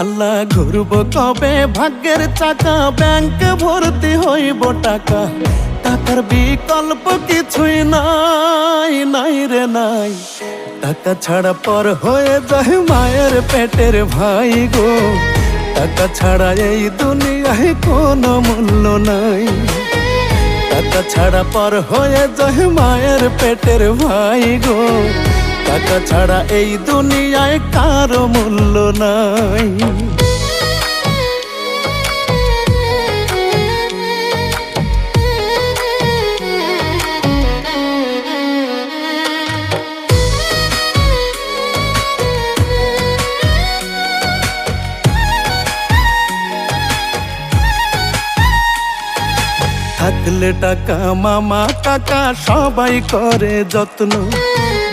আল্লাহ ঘুরব কবে ভাগ্যের চাকা, ব্যাংক ভর্তি হইব টাকা, টাকার বিকল্প কিছুই নাই, নাই রে নাই। টাকা ছাড়া পর হয়ে যায় মায়ের পেটের ভাই গো, টাকা ছাড়া এই দুনিয়ায় কোনো মূল্য নাই। টাকা ছাড়া পর হয়ে যায় মায়ের পেটের ভাই গো, টাকা ছাড়া এই দুনিয়ায় কারো মূল্য নাই। থাকলে টাকা মামা কাকা সবাই করে যত্ন,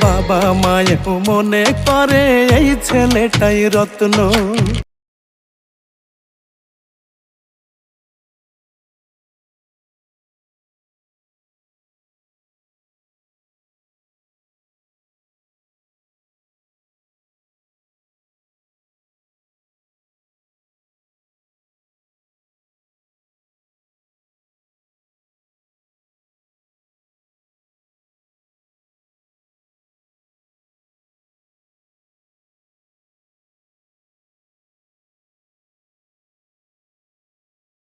বাবা মায়েও মনে করে এই ছেলেটাই রত্ন।